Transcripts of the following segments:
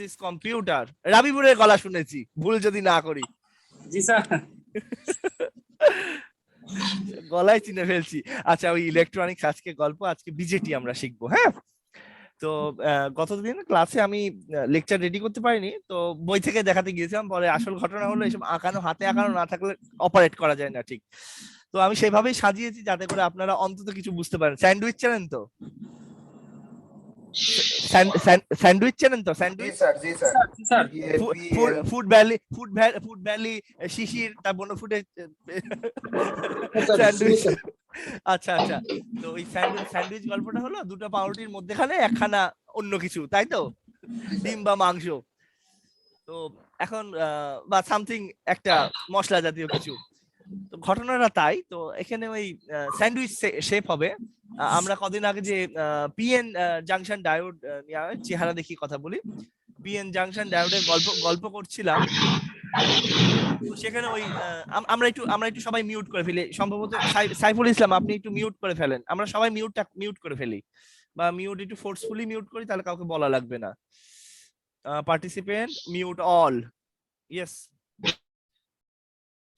This computer. রাবিবুরের গলা শুনেছি, ভুল যদি না করি। জি স্যার। গলায় চিনে ফেলছি। আচ্ছা, ওই ইলেকট্রনিক্স আজকে গল্প, আজকে বিজেটি আমরা শিখবো। হ্যাঁ, তো গতদিন ক্লাসে আমি লেকচার রেডি করতে পারিনি, তো বই থেকে দেখাতে গিয়েছিলাম। পরে আসল ঘটনা হলো এসব আঁকানো, হাতে আঁকানো না থাকলে অপারেট করা যায় না ঠিক। তো আমি সেভাবেই সাজিয়েছি যাতে করে আপনারা অন্তত কিছু বুঝতে পারেন। স্যান্ডউইচ চেনেন তো? স্যান্ডউইচ চেনেন তো? जी স্যান্ডউইচ, सर जी सर জি sir. Food valley, food valley, Shishir, তার বন্য ফুডে सर স্যান্ডউইচ। सर আচ্ছা আচ্ছা, তো ওই স্যান্ডউইচ গল্পটা হলো দুটো পাউরুটির মধ্যেখানে একখানা অন্য কিছু, তাই তো? ডিম বা মাংস। তো এখন বা সামথিং একটা মশলা জাতীয় কিছু। তো ঘটনাটা তাই। তো এখানে ওই স্যান্ডউইচ শেপ হবে। আমরা কদিন আগে যে পিএন জাংশন ডায়োড নিয়ে চেহারা দেখি কথা বলি, পিএন জাংশন ডায়োডের গল্প করছিলাম। তো সেখানে ওই আমরা একটু সবাই মিউট করে ফেলি। সম্ভবত সাইফুল ইসলাম, আপনি একটু মিউট করে ফেলেন। আমরা সবাই মিউট করে ফেলি, বা মিউট একটু ফোর্সফুলি মিউট করি, তাহলে কাউকে বলা লাগবে না। Participant mute all. ইয়েস,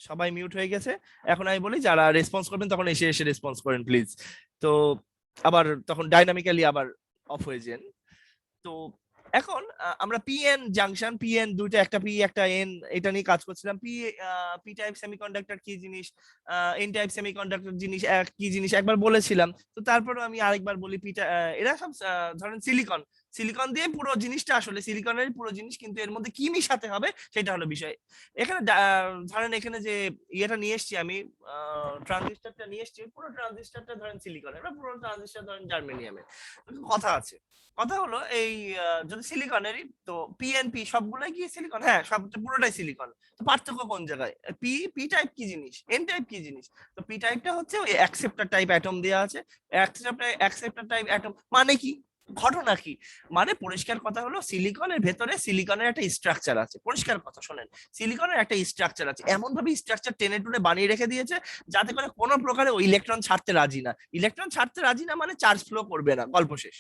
সবাই মিউট হয়ে গেছে। এখন আমি বলি যারা রেসপন্স করবেন তখন এসে এসে রেসপন্স করেন প্লিজ। তো আবার তখন ডাইনামিক্যালি আবার অফ হয়ে যান। তো এখন আমরা পিএন জাংশন, পিএন দুইটা, একটা পি একটা এন, এটা নিয়ে কাজ করছিলাম। পি টাইপ সেমিকন্ডাক্টর কি জিনিস, এন টাইপ সেমিকন্ডাক্টর জিনিস কি জিনিস একবার বলেছিলাম। তো তারপরে আমি আরেকবার বলি, এরা সব ধরেন সিলিকন, সিলিকন দিয়ে পুরো জিনিসটা, আসলে সিলিকনের পুরো জিনিস, কিন্তু এর মধ্যে কি মিশাতে হবে সেটা হলো বিষয়। এখানে ধরেন এখানে যে ইয়েটা নিয়ে এসেছি আমি, ট্রানজিস্টরটা নিয়ে এসেছি, পুরো ট্রানজিস্টরটা ধরেন সিলিকনের, পুরো ট্রানজিস্টর ধরেন জার্মেনিয়ামের। কথা আছে, কথা হলো এই যদি সিলিকনেরই, তো পিএনপি সবগুলাই কি সিলিকন? হ্যাঁ, সব পুরোটাই সিলিকন। তো পার্থক্য কোন জায়গায়? পি টাইপ কি জিনিস, এন টাইপ কি জিনিস? তো পি টাইপটা হচ্ছে ওই অ্যাকসেপ্টর টাইপ অ্যাটম দেওয়া আছে। অ্যাকসেপ্টর টাইপ অ্যাটম মানে কি? ঘটনা কি? মানে পরিষ্কার কথা হলো, সিলিকনের ভেতরে সিলিকনের একটা স্ট্রাকচার আছে। পরিষ্কার কথা শোনেন, সিলিকনের একটা স্ট্রাকচার আছে, এমন ভাবে স্ট্রাকচার টেনে টুনে বানিয়ে রেখে দিয়েছে যাতে করে কোনো প্রকারে ওই ইলেকট্রন ছাড়তে রাজি না। ইলেকট্রন ছাড়তে রাজি না মানে চার্জ ফ্লো করবে না, গল্প শেষ।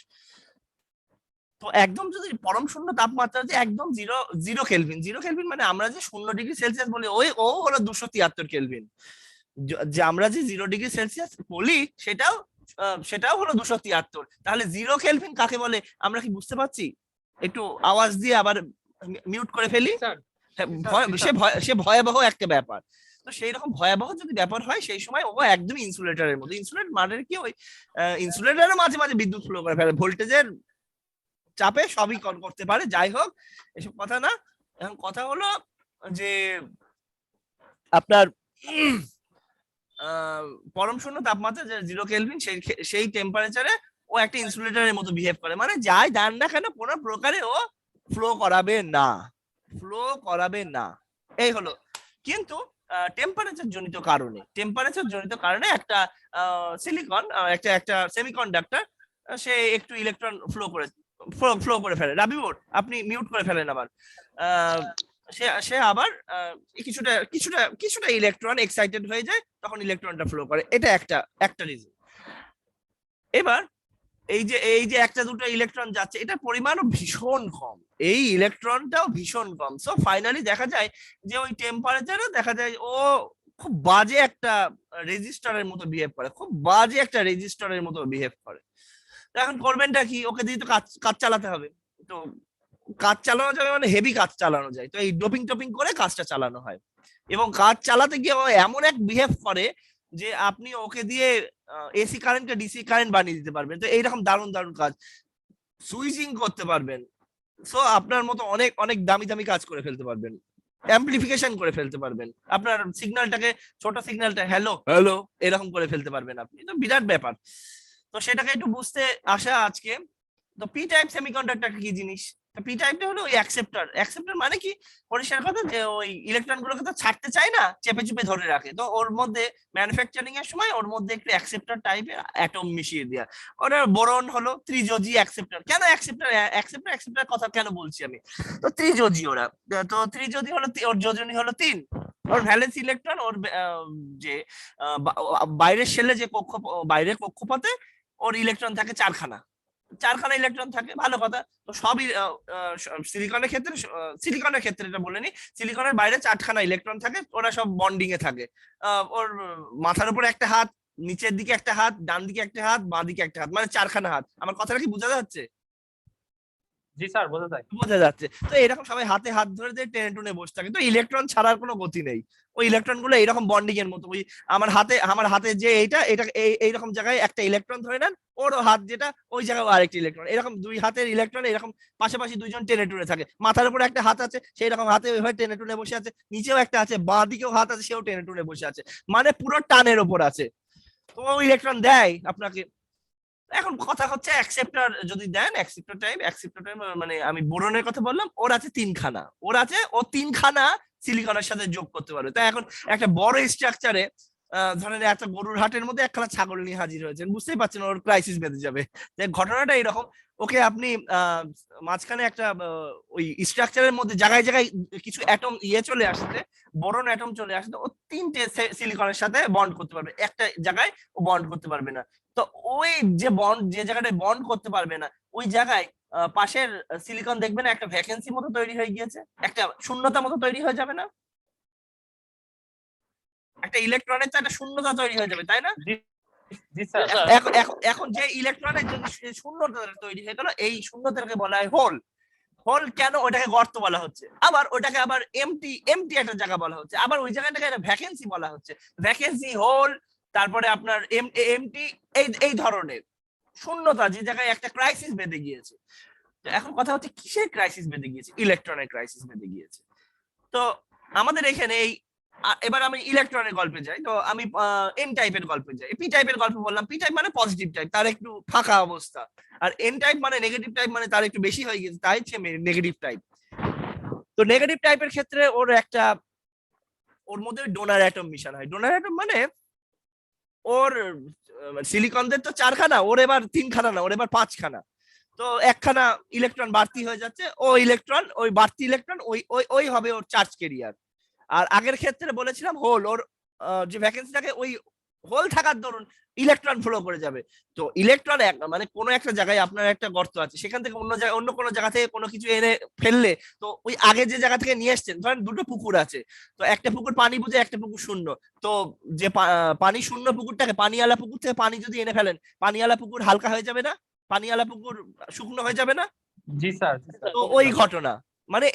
তো একদম যদি পরম শূন্য তাপমাত্রা, যে একদম zero zero kelvin, zero kelvin মানে আমরা যে 0 ডিগ্রি সেলসিয়াস বলি, ওই ও হলো 273 কেলভিন। যে আমরা যে 0 ডিগ্রি সেলসিয়াস বলি, সেটাও হলো 273। তাহলে 0 কেলভিন কাকে বলে আমরা কি বুঝতে পারছি? একটু আওয়াজ দিয়ে আবার মিউট করে ফেলি। সে ভয়াবহ একটা ব্যাপার। তো সেই রকম ভয়াবহ যদি ব্যাপার হয়, সেই সময় ও একদম ইনসুলেটরের মতো। ইনসুলেট মানে কি? ওই ইনসুলেটরের মাঝে মাঝে বিদ্যুৎ ফ্লো করে ফেলে, ভোল্টেজের চাপে সবই করতে পারে। যাই হোক, এসব কথা না। এখন কথা হলো যে আপনার পরম শূন্য তাপমাত্রা যে 0 কেলভিন, সেই টেম্পারেচারে ও একটা ইনসুলেটরের মতো বিহেভ করে। মানে যাই দেন না কেন, কোনো প্রকারে ও ফ্লো করাবে না, ফ্লো করাবে না। এই হলো। কিন্তু টেম্পারেচার জনিত কারণে একটা সিলিকন, একটা সেমিকন্ডাক্টর, সে একটু ইলেকট্রন ফ্লো করে ফেলে। রাবিউর, আপনি মিউট করে ফেলেন আবার। সে আবার কিছুটা কিছুটা কিছুটা ইলেকট্রন এক্সাইটেড হয়ে যায়, তখন ইলেকট্রনটা ফ্লো করে। এটা একটা রিজন। এবার এই যে একটা দুটো ইলেকট্রন যাচ্ছে, এটা পরিমাণও ভীষণ কম, এই ইলেকট্রনটাও ভীষণ কম। সো ফাইনালি দেখা যায় যে ওই টেম্পারেচারও দেখা যায় ও খুব বাজে একটা রেজিস্টারের মতো বিহেভ করে, খুব বাজে একটা রেজিস্টারের মতো বিহেভ করে। তো এখন করবেনটা কি? ওকে দিয়ে তো কাজ চালাতে হবে। তো কাজ চালানো যাবে মানে হেভি কাজ চালানো যায়। তো এই ডোপিং টোপিং করে কাজটা চালানো হয়, এবং কাজ চালাতে গিয়ে ও এমন এক বিহেভ করে যে আপনি ওকে দিয়ে এসি কারেন্টকে ডিসি কারেন্ট বানিয়ে দিতে পারবেন। তো এইরকম দারুণ দারুণ কাজ, সুইচিং করতে পারবেন। সো আপনার মতো অনেক অনেক দামি দামি কাজ করে ফেলতে পারবেন, অ্যাম্পলিফিকেশন করে ফেলতে পারবেন, আপনার সিগন্যালটাকে, ছোট সিগন্যালটা হ্যালো হ্যালো এরকম করে ফেলতে পারবেন আপনি। তো বিরাট ব্যাপার। তো সেটাকে একটু বুঝতে আসা আজকে। তো পি টাইপ সেমিকন্ডাক্টর কি জিনিস? পি টাইপটা হলো ওই অ্যাকসেপ্টর মানে কি? পরিষ্কার কথা, যে ওই ইলেকট্রন গুলোকে তো ছাড়তে চায় না, চেপে চুপে ধরে রাখে। তো ওর মধ্যে ম্যানুফ্যাকচারিং এর সময় ওর মধ্যে একটু অ্যাকসেপ্টর টাইপের অ্যাটম মিশিয়ে দেয়া। ওটার বোরন হলো ত্রিযোজী অ্যাকসেপ্টর। কেন অ্যাকসেপ্টর কথা কেন বলছি আমি? তো ত্রিযোজী ওরা। তো ত্রিযোজী হলো, ওর যোজনী হলো 3। ওর ভ্যালেন্স ইলেকট্রন, ওর যে বাইরের শেলে যে বাইরের কক্ষপথে ওর ইলেকট্রন থাকে 4খানা। 4খানা ইলেকট্রন থাকে, ভালো কথা। তো সবই সিলিকনের ক্ষেত্রে এটা বলে নি, সিলিকনের বাইরে 4খানা ইলেকট্রন থাকে, ওরা সব বন্ডিং এ থাকে। ওর মাথার উপরে একটা হাত, নিচের দিকে একটা হাত, ডান দিকে একটা হাত, বাঁ দিকে একটা হাত, মানে 4খানা হাত। আমার কথাটা কি বোঝা যাচ্ছে? জি স্যার, বোঝা যায়। বোঝা যাচ্ছে। তো এরকম সবাই হাতে হাত ধরে দিয়ে টেনে টুনে বসে থাকে, তো ইলেকট্রন ছাড়ার কোনো গতি নেই। ওই ইলেকট্রন গুলো এইরকম বন্ডিং এর মতো, ওই আমার হাতে যে এটা এইরকম জায়গায় একটা ইলেকট্রন ধরে নেন, ওর হাত যেটা ওই জায়গায় আরেকটা ইলেকট্রন, এরকম দুই হাতের ইলেকট্রন এরকম পাশাপাশি দুইজন টেনে টুনে থাকে। মাথার উপরে একটা হাত আছে, সেই রকম হাতে ওইভাবে টেনে টুনে বসে আছে, নিচেও একটা আছে, বাঁ দিকেও হাত আছে, সেও টেনে টুনে বসে আছে, মানে পুরো টানের ওপর আছে। তো ইলেকট্রন দেয় আপনাকে। এখন কথা হচ্ছে অ্যাকসেপ্টর যদি দেন, অ্যাকসেপ্টর টাইপ মানে আমি বোরনের কথা বললাম, ওর আছে 3খানা, ও 3খানা সিলিকনের সাথে যোগ করতে পারবে। তাই এখন একটা বড় স্ট্রাকচারে ধরেন একটা গরুর হাটের মধ্যে একখানা ছাগল নিয়ে হাজির হয়েছেন, বুঝতেই পারছেন ওর ক্রাইসিস বেঁধে যাবে। ঘটনাটা এরকম, ওকে আপনি মাঝখানে একটা ওই স্ট্রাকচারের মধ্যে জায়গায় জায়গায় কিছু অ্যাটম চলে আসছে, বোরন অ্যাটম চলে আসছে, ও 3টে সিলিকনের সাথে বন্ড করতে পারবে, একটা জায়গায় ও বন্ড করতে পারবে না। তো ওই যে জায়গাটায় বন্ড করতে পারবে না, ওই জায়গায় পাশের সিলিকন দেখবেন একটা ভ্যাকেন্সি মতো তৈরি হয়ে গিয়েছে, একটা শূন্যতা মতো তৈরি হয়ে যাবে না? একটা ইলেকট্রনের তো একটা শূন্যতা তৈরি হয়ে যাবে, তাই না? জি স্যার। এখন যে ইলেকট্রনের জন্য শূন্যতা তৈরি হয়ে গেল, এই শূন্যতাকে বলা হয় হোল। হোল কেন? ওটাকে গর্ত বলা হচ্ছে, আবার ওটাকে আবার এমটি একটা জায়গা বলা হচ্ছে, আবার ওই জায়গাটাকে একটা ভ্যাকেন্সি বলা হচ্ছে। ভ্যাকেন্সি, হোল, তারপরে আপনার এমটি, এই ধরনের শূন্যতা, যে জায়গায় একটা ক্রাইসিস বেঁধে গিয়েছে। তো এখন কথা হচ্ছে কিসের ক্রাইসিস বেঁধে গিয়েছে? ইলেকট্রনের ক্রাইসিস বেঁধে গিয়েছে। তো আমাদের এখানে এবার আমি ইলেকট্রনের গল্পে যাই, তো আমি এন টাইপের গল্পে যাই। পি টাইপের গল্প বললাম, পি টাইপ মানে পজিটিভ টাইপ, তার একটু ফাঁকা অবস্থা, আর এন টাইপ মানে নেগেটিভ টাইপ, মানে তার একটু বেশি হয়ে গেছে, তাই হচ্ছে নেগেটিভ টাইপ। তো নেগেটিভ টাইপের ক্ষেত্রে ওর মধ্যে ডোনার অ্যাটম মিশন হয়। ডোনার অ্যাটম মানে ওর সিলিকনদের তো 4খানা, ওর এবার 3খানা না, ওর এবার 5খানা। তো একখানা ইলেকট্রন বাড়তি হয়ে যাচ্ছে, ওই বাড়তি ইলেকট্রন ওই হবে ওর চার্জ ক্যারিয়ার। আর আগের ক্ষেত্রে বলেছিলাম হোল, ওর যে ভ্যাকেন্সি থাকে, ওই হোল থাকার দরুন ইলেকট্রন ফ্লো করে যাবে। তো ইলেকট্রন মানে কোনো একটা জায়গায় আপনার একটা গর্ত আছে, সেখান থেকে অন্য কোনো জায়গা থেকে কোনো কিছু এনে ফেললে, তো ওই আগে যে জায়গা থেকে নিয়ে এসছেন, ধরেন দুটো পুকুর আছে, তো একটা পুকুর পানি বুঝে, একটা পুকুর শূন্য। তো যে পানি শূন্য পুকুরটাকে, পানিওয়ালা পুকুর থেকে পানি যদি এনে ফেলেন, পানিওয়ালা পুকুর হালকা হয়ে যাবে না? পানিওয়ালা পুকুর শুকনো হয়ে যাবে না? জি স্যার। তো ওই ঘটনা, মানে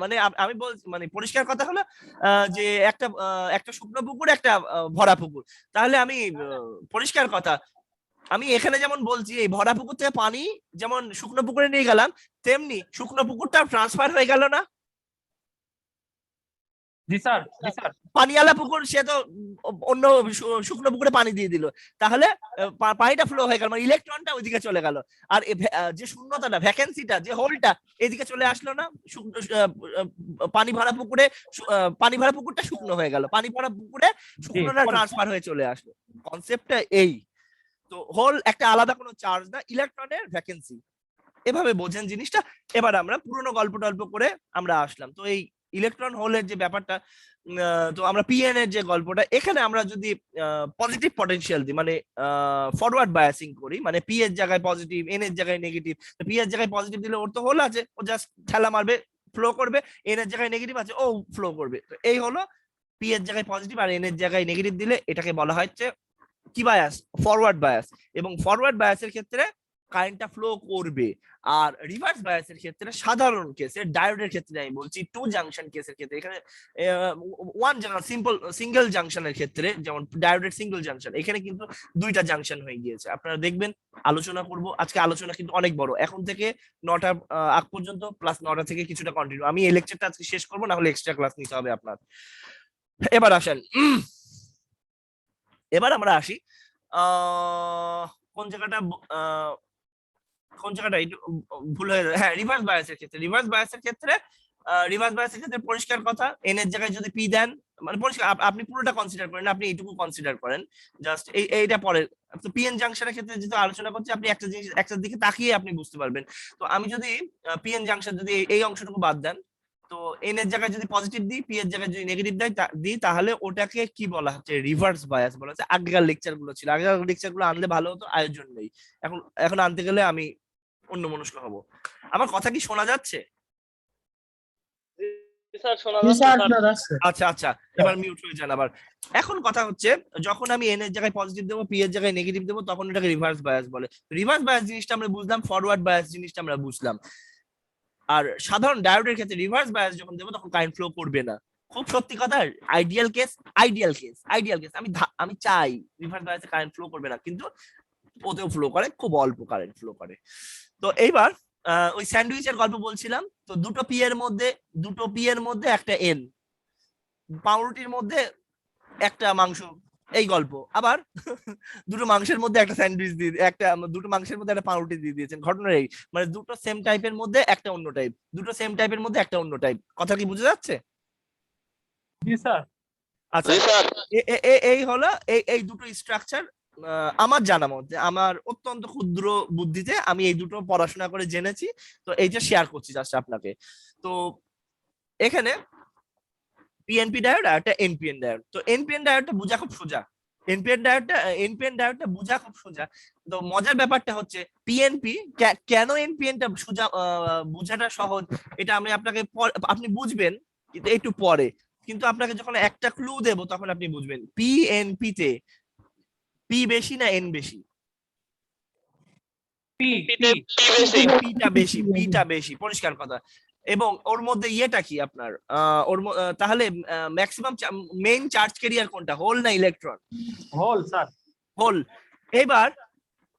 মানে আমি বলছি, মানে পরিষ্কার কথা হলো যে একটা শুকনো পুকুর, একটা ভরা পুকুর। তাহলে আমি পরিষ্কার কথা, আমি এখানে যেমন বলছি, এই ভরা পুকুর থেকে পানি যেমন শুকনো পুকুরে নিয়ে গেলাম, তেমনি শুকনো পুকুরটা ট্রান্সফার হয়ে গেল না? জি স্যার। জি স্যার। পানিওয়ালা পুকুর সে তো অন্য শুকনো পুকুরে পানি দিয়ে দিল, তাহলে পানিটা ফ্লো হয়ে গেল, মানে ইলেকট্রনটা ওইদিকে চলে গেল। আর যে শূন্যতাটা, ভ্যাকেন্সিটা, যে হোলটা এদিকে চলে আসলো না? পানি ভরা পুকুরটা শুকনো হয়ে গেল, পানি ভরা পুকুরে শুকনোটা ট্রান্সফার হয়ে চলে আসলো। কনসেপ্টটা এই। তো হোল একটা আলাদা কোনো চার্জ না, ইলেকট্রনের ভ্যাকেন্সি, এভাবে বোঝেন জিনিসটা। এবার আমরা পুরোনো গল্প করে আমরা আসলাম। তো এই ইলেকট্রন হোলের যে ব্যাপারটা, তো আমরা পিএন এর যে গল্পটা, এখানে আমরা যদি পজিটিভ পটেনশিয়াল দিই, মানে ফরওয়ার্ড বায়াসিং করি, মানে পি এর জায়গায় পজিটিভ, এন এর জায়গায় নেগেটিভ। তো পি এর জায়গায় পজিটিভ দিলে ওর তো হোল আছে, ও জাস্ট ঠেলা মারবে, ফ্লো করবে। এন এর জায়গায় নেগেটিভ আছে, ও ফ্লো করবে। তো এই হলো পি এর জায়গায় পজিটিভ আর এন এর জায়গায় নেগেটিভ দিলে, এটাকে বলা হচ্ছে কি বায়াস? Forward bias. এবং ফরওয়ার্ড বায়াসের ক্ষেত্রে কারেন্টটা ফ্লো করবে। আর রিভার্স বায়াসের ক্ষেত্রে, সাধারণ কেসে, ডায়োডের ক্ষেত্রে আমি বলছি, 2 জাংশন কেসের ক্ষেত্রে, এখানে সিঙ্গেল জাংশনের ক্ষেত্রে, যেমন ডায়োডের সিঙ্গেল জাংশন, এখানে কিন্তু 2টা জাংশন হয়ে গিয়েছে। আপনারা দেখবেন, আলোচনা করব আজকে, আলোচনা কিন্তু অনেক বড়, এখন থেকে 9টা আগ পর্যন্ত, প্লাস 9টা থেকে কিছুটা কন্টিনিউ। আমি এই লেকচারটা আজকে শেষ করবো, না হলে এক্সট্রা ক্লাস নিতে হবে আপনার। এবার আসেন, এবার আমরা আসি কোন জায়গাটা একটু ভুল হয়ে যায়। হ্যাঁ, রিভার্স বায়াসের ক্ষেত্রে পরিষ্কার কথা, এন এর জায়গায় যদি পি দেন, মানে পরিষ্কার, আপনি পুরোটা কনসিডার করেন, আপনি এইটুকু কনসিডার করেন, জাস্ট এইটা পরে। তো পিএন জাংশনের ক্ষেত্রে যেহেতু আলোচনা করছি, আপনি একটা জিনিস একটার দিকে তাকিয়ে আপনি বুঝতে পারবেন। তো আমি যদি পিএন জাংশন যদি এই অংশটুকু বাদ দেন, তো এন এর জায়গায় যদি পজিটিভ দিই, পি এর জায়গায় যদি নেগেটিভ দিই, তাহলে ওটাকে কি বলা হচ্ছে? রিভার্স বায়াস বলা হচ্ছে। আগেকার লেকচার গুলো ছিল, আগেকার লেকচার গুলো আনলে ভালো হতো, আয়োজন নেই। এখন আনতে গেলে আমি অন্যমনস্ক হব। আমার কথা কি শোনা যাচ্ছে? স্যার শোনা জি যাচ্ছে স্যার স্যার। শোনা যাচ্ছে। আচ্ছা আচ্ছা, এবার মিউট হয়ে যান আবার। এখন কথা হচ্ছে, যখন আমি এন এর জায়গায় পজিটিভ দেবো, পি এর জায়গায় নেগেটিভ দেবো, তখন এটাকে রিভার্স বায়াস বলে। রিভার্স বায়াস জিনিসটা আমরা বুঝলাম, ফরওয়ার্ড বায়াস জিনিসটা আমরা বুঝলাম। আর সাধারণ ডায়োডের ক্ষেত্রে রিভার্স বায়াস যখন দেবো তখন কারেন্ট ফ্লো করবে না। খুব সত্যি কথা, আইডিয়াল কেস, আমি চাই রিভার্স বায়াসে কারেন্ট ফ্লো করবে না, কিন্তু ওতেও ফ্লো করে, খুব অল্প কারেন্ট ফ্লো করে। তো এইবার ওই স্যান্ডউইচের গল্প বলছিলাম। তো দুটো পি এর মধ্যে একটা এন, পাউরুটির মধ্যে একটা মাংস, এই গল্প। আবার দুটো মাংসের মধ্যে একটা স্যান্ডউইচ দিয়ে দুটো মাংসের মধ্যে একটা পাউরুটি দিয়ে দিয়েছেন। ঘটনা এই, মানে দুটো সেম টাইপের মধ্যে একটা অন্য টাইপ, দুটো সেম টাইপের মধ্যে একটা অন্য টাইপ। কথা কি বুঝে যাচ্ছে? জি স্যার। আচ্ছা, জি স্যার। এই হলো এই দুটো স্ট্রাকচার। আমার জানা মতে, আমার অত্যন্ত ক্ষুদ্র বুদ্ধিতে আমি এই দুটো পড়াশোনা করে জেনেছি, তো এইটা শেয়ার করছি জাস্ট আপনাকে। তো এখানে পিএনপি ডায়োড আর একটা এনপিএন ডায়োড। তো এনপিএন ডায়োডটা বোঝা খুব সোজা, এনপিএন ডায়োডটা বোঝা খুব সোজা। তো মজার ব্যাপারটা হচ্ছে পিএনপি, কেন এনপিএনটা সোজা বোঝাটা সহজ, এটা আমি আপনাকে আপনি বুঝবেন কিন্তু একটু পরে। কিন্তু আপনাকে যখন একটা ক্লু দেব তখন আপনি বুঝবেন পিএনপি তে পি বেশি না এন বেশি? পি পিতে পি বেশি। পিটা বেশি, পরিষ্কার কথা। এবং ওর মধ্যে ইয়েটা কি আপনার, তাহলে ম্যাক্সিমাম মেইন চার্জ ক্যারিয়ার কোনটা, হোল না ইলেকট্রন? Hole sir. হোল। এবার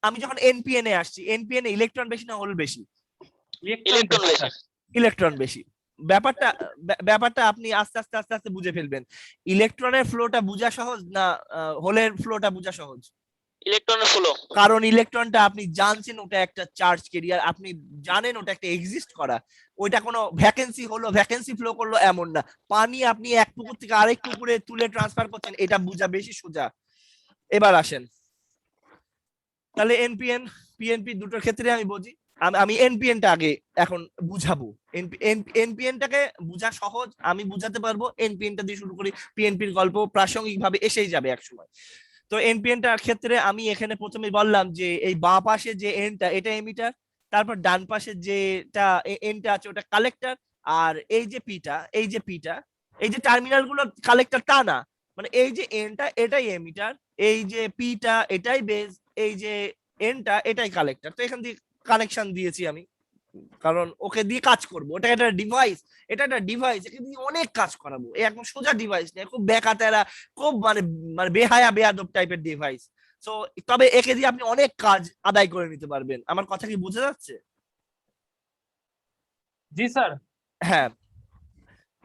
আমি যখন এনপিএন এ আসছি, এনপিএন এ ইলেকট্রন বেশি না হোল বেশি? ইলেকট্রন বেশি। ইলেকট্রন বেশি। ব্যাপারটা আপনি আস্তে আস্তে আস্তে আস্তে বুঝে ফেলবেন। ইলেকট্রনের ফ্লোটা বোঝা সহজ না হোলের ফ্লোটা বোঝা সহজ? ইলেকট্রনের ফ্লো। কারণ ইলেকট্রনটা আপনি জানছেন ওটা একটা চার্জ ক্যারিয়ার, আপনি জানেন ওটা একটা এক্সিস্ট করা। ওইটা কোনো ভ্যাকেন্সি ফ্লো করলো এমন না। পানি আপনি এক পুকুর থেকে আরেক পুকুরে তুলে ট্রান্সফার করছেন, এটা বোঝা বেশি সোজা। এবার আসেন, তাহলে এনপিএন পিএনপি দুটোর ক্ষেত্রে আমি বুঝি। আমি এনপিএনটা আগে এখন বুঝাবো। এনপিএনটাকে বোঝা সহজ, আমি বুঝাতে পারবো। এনপিএনটা দিয়ে শুরু করি, পিএনপির গল্প প্রাসঙ্গিক ভাবে এসেই যাবে এক সময়। তো এনপিএনটার ক্ষেত্রে আমি এখানে প্রথমে বললাম যে এই বাঁ পাশে যে এনটা, এটা এমিটার। তারপর ডান পাশে যেটা এনটা আছে ওটা কালেক্টর। আর এই যে পিটা, এই যে টার্মিনাল গুলো কালেক্টর তা না, মানে এই যে এনটা এটাই এমিটার, এই যে পিটা এটাই বেস, এই যে এনটা এটাই কালেক্টর। তো এখান থেকে কানেকশন দিয়েছি আমি, কারণ ওকে দিয়ে কাজ করবো। এটা একটা ডিভাইস, একে দিয়ে অনেক কাজ করাবো। এই একদম সোজা ডিভাইস না, খুব বেকাতেরা, খুব মানে বেহায়া বেয়াদব টাইপের ডিভাইস। তো তবে একে দিয়ে আপনি অনেক কাজ আদায় করে নিতে পারবেন। আমার কথা কি বুঝে যাচ্ছে? জি স্যার। হ্যাঁ।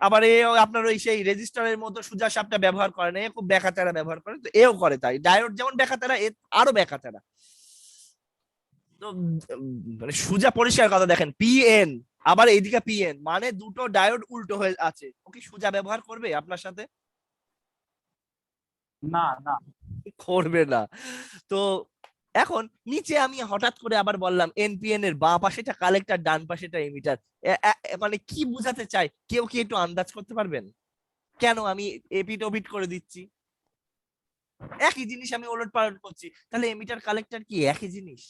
আবার আপনার ওই সেই রেজিস্টারের মতো সোজা সাপটা ব্যবহার করে না, খুব বেকাতেরা ব্যবহার করে। তো এও করে তাই, ডায়োড যেমন বেকাতেরা, আরো বেকাতেরা। তো মানে সুজা পরিষ্কার কথা দেখেন, পিএন আবার এইদিকে পিএন, মানে দুটো ডায়োড উল্টো হয়ে আছে। ও কি সুজা ব্যবহার করবে আপনার সাথে? না না করবে না। তো এখন নিচে আমি হঠাৎ করে আবার বললাম এনপিএন এর বাঁ পাশেটা কালেক্টর, ডান পাশেটা এমিটার। মানে কি বুঝাতে চাই, কেউ কি একটু আন্দাজ করতে পারবেন কেন আমি এপিট ওপিট করে দিচ্ছি? একই জিনিস আমি ওলট পালট করছি। তাহলে এমিটার কালেক্টর কি একই জিনিস?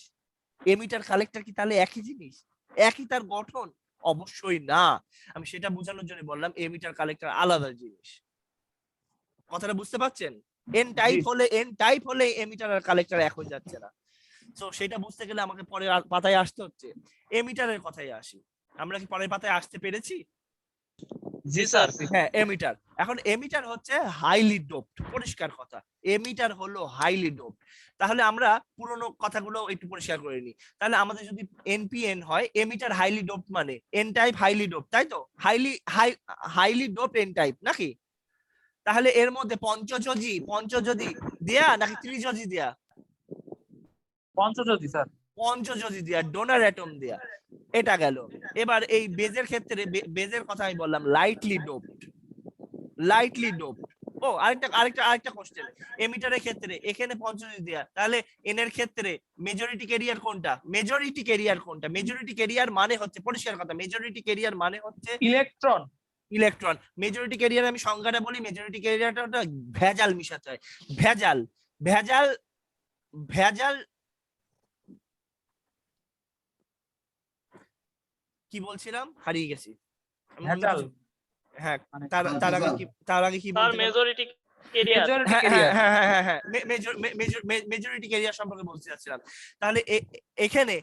এমিটার কালেক্টর কি তাহলে একই জিনিস? একই তার গঠন? অবশ্যই না। আমি সেটা বোঝানোর জন্য বললাম এমিটার কালেক্টর আলাদা জিনিস। কথাটা বুঝতে পারছেন? এন টাইপ হলে এমিটার আর কালেক্টর এক হয়ে যাচ্ছে না। তো সেটা বুঝতে গেলে আমাকে পরের পাতায় আসতে হচ্ছে। এমিটারের কথায় আসি। আমরা কি পরের পাতায় আসতে পেরেছি? জি স্যার। হ্যাঁ, এমিটার। এখন এমিটার হচ্ছে হাইলি ডোপড, পরিষ্কার কথা। এমিটার হলো হাইলি ডোপড। তাহলে আমরা পুরনো কথাগুলো একটু পরিষ্কার করে নিই। তাহলে আমাদের যদি এনপিএন হয়, এমিটার হাইলি ডোপড মানে এন টাইপ হাইলি ডোপড, তাই তো? হাইলি ডোপড এন টাইপ নাকি? তাহলে এর মধ্যে পঞ্চযোজি দেয়া নাকি ত্রিযোজি দেয়া? পঞ্চজ্যোতি স্যার। পঞ্চযোজি দেয়া, ডোনার অ্যাটম দেয়া। এটা গেল। এবার এই বেজের ক্ষেত্রে, বেজের কথা আমি বললাম লাইটলি ডোপড। ও আরেকটা কোশ্চেন, এমিটারের ক্ষেত্রে এখানে পঞ্চযোজি দেয়া, তাহলে এন এর ক্ষেত্রে মেজরিটি ক্যারিয়ার কোনটা? মেজরিটি ক্যারিয়ার মানে হচ্ছে, পরিষ্কার কথা, মেজরিটি ক্যারিয়ার মানে হচ্ছে ইলেকট্রন। মেজরিটি ক্যারিয়ার আমি সংজ্ঞাটা বলি, মেজরিটি ক্যারিয়ারটা ওটা ভেজাল মিশাতে হয়। ভেজাল কি বলছিলাম, হারিয়ে গেছি আমি অন্য ভেজাল কিছু- হ্যাঁ, মানে তার আগে কি, তার আগে কি স্যার বলছিলাম? Majority career. majority হ্যাঁ carrier। হ্যাঁ হ্যাঁ হ্যাঁ হ্যাঁ মেজরিটি ক্যারিয়ার সম্পর্কে বলতে চাচ্ছিলাম। তাহলে এখানে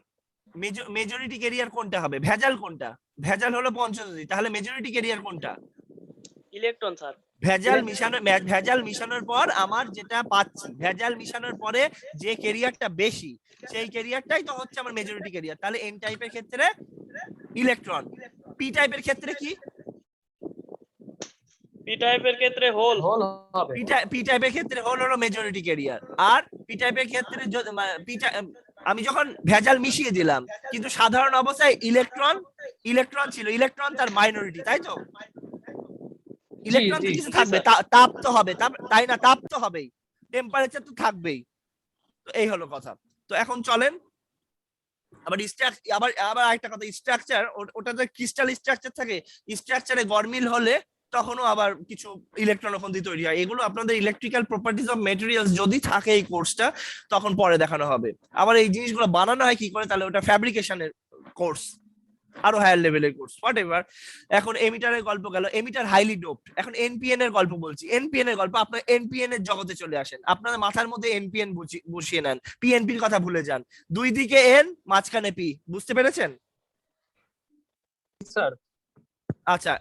মেজরিটি ক্যারিয়ার কোনটা হবে, ভেজাল কোনটা? ভেজাল হলো পঞ্চদশী, তাহলে মেজরিটি ক্যারিয়ার কোনটা? Electron sir. ভেজাল মিশানোর পর আমার যেটা পাচ্ছি, ভেজাল মিশানোর পরে যে ক্যারিয়ারটা বেশি সেই ক্যারিয়ারটাই তো হচ্ছে আমার মেজরিটি ক্যারিয়ার। তাহলে এন টাইপের ক্ষেত্রে ইলেকট্রন, পি টাইপের ক্ষেত্রে কি? পি টাইপের ক্ষেত্রে হোল। হোল হবে। পি টাইপের ক্ষেত্রে হলো মেজরিটি ক্যারিয়ার। আর পি টাইপের ক্ষেত্রে আমি যখন ভেজাল মিশিয়ে দিলাম কিন্তু সাধারণ অবস্থায় ইলেকট্রন ছিল, ইলেকট্রন তার মাইনরিটি, তাই তো? ইলেকট্রন তো জি, কিছু জি, থাকবে, স্যার। তাপ তো হবে, তাই না? তাপ তো হবেই, টেম্পারেচার তো থাকবেই। তো এই হলো কথা। তো এখন চলেন আবার আবার আরেকটা কথা, স্ট্রাকচার, ওটাতে ক্রিস্টাল স্ট্রাকচার থাকে, স্ট্রাকচারে গরমিল হলে তখনও আবার কিছু ইলেকট্রন ওখান দিয়ে তৈরি হয়। এগুলো আপনাদের ইলেকট্রিক্যাল প্রপার্টিজ অফ মেটেরিয়ালস যদি থাকে এই কোর্সটা, তখন পরে দেখানো হবে। আবার এই জিনিসগুলো বানানো হয় কি করে, তাহলে ওটা ফ্যাব্রিকেশনের কোর্স, আরো হায়ার লেভেলের কোর্স, হোয়াট এভার। এখন এমিটারের গল্প গেল, এমিটার হাইলি ডোপড। এখন এনপিএন এর গল্প বলছি, এনপিএন এর গল্প। আপনার এনপিএন এর জগতে চলে আসেন, আপনার মাথার মধ্যে এনপিএন বসিয়ে নেন, পিএনপির কথা ভুলে যান। দুই দিকে এন, মাঝখানে পি, বুঝতে পেরেছেন? স্যার আচ্ছা,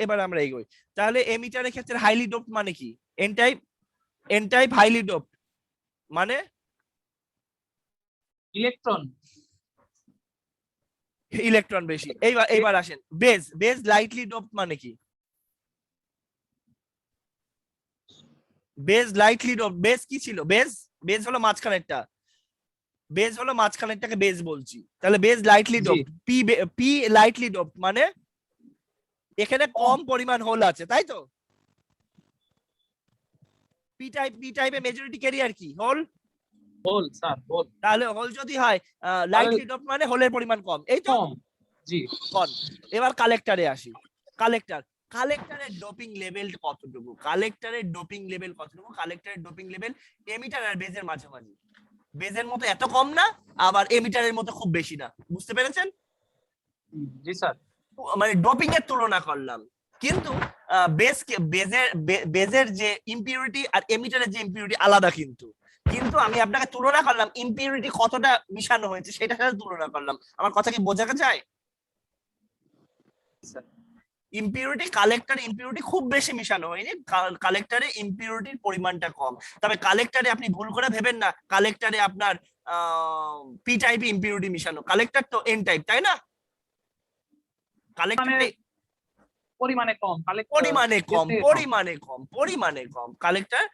এবার আমরা এগোই। তাহলে এমিটারের ক্ষেত্রে হাইলি ডোপড মানে কি? এন টাইপ হাইলি ডোপড মানে ইলেকট্রন বেশি। এইবার আসেন, বেজ লাইটলি ডোপড মানে কি? বেজ লাইটলি ডোপড, বেজ কি ছিল? বেজ হলো মাঝখানেরটা, বেজ হলো মাঝখানেরটাকে বেজ বলছি। তাহলে base lightly doped, P lightly doped মানে এখানে কম পরিমাণ হোল আছে, তাই তো? পি টাইপে মেজরিটি ক্যারিয়ার কি? হোল। হোল স্যার, হোল তাহলে হোল যদি হয় লাইটলি ডোপড মানে হোলের পরিমাণ কম, এই তো? কম। জি কম। এবার কালেক্টরে আসি। কালেক্টরের ডোপিং লেভেল কতটুকু? কালেক্টরের ডোপিং লেভেল কতটুকু? কালেক্টরের ডোপিং লেভেল এমিটার আর বেজের মাঝামাঝি, বেজের মতো এত কম না, আবার এমিটারের মতো খুব বেশি না, বুঝতে পেরেছেন? জি স্যার। মানে ডোপিং এর তুলনা করলাম, কিন্তু বেজের যে ইম্পিউরিটি আর এমিটারের যে ইম্পিউরিটি আলাদা, কিন্তু আমি আপনাকে তুলনা করলাম ইম্পিউরিটি কতটা মিশানো হয়েছে সেটার সাথে তুলনা করলাম। আমার কথা কি বোঝা যায়? ইম্পিউরিটি, কালেক্টর ইম্পিউরিটি খুব বেশি মিশানো হয়নি, কালেক্টরে ইম্পিউরিটির পরিমাণটা কম। তবে কালেক্টরে আপনি ভুল করে ভেবেন না কালেক্টরে আপনার পি টাইপ ইম্পিউরিটি মিশানো, কালেক্টর তো এন টাইপ, তাই না? কালেক্টরে পরিমাণে কম, পরিমাণে কম কালেক্টর।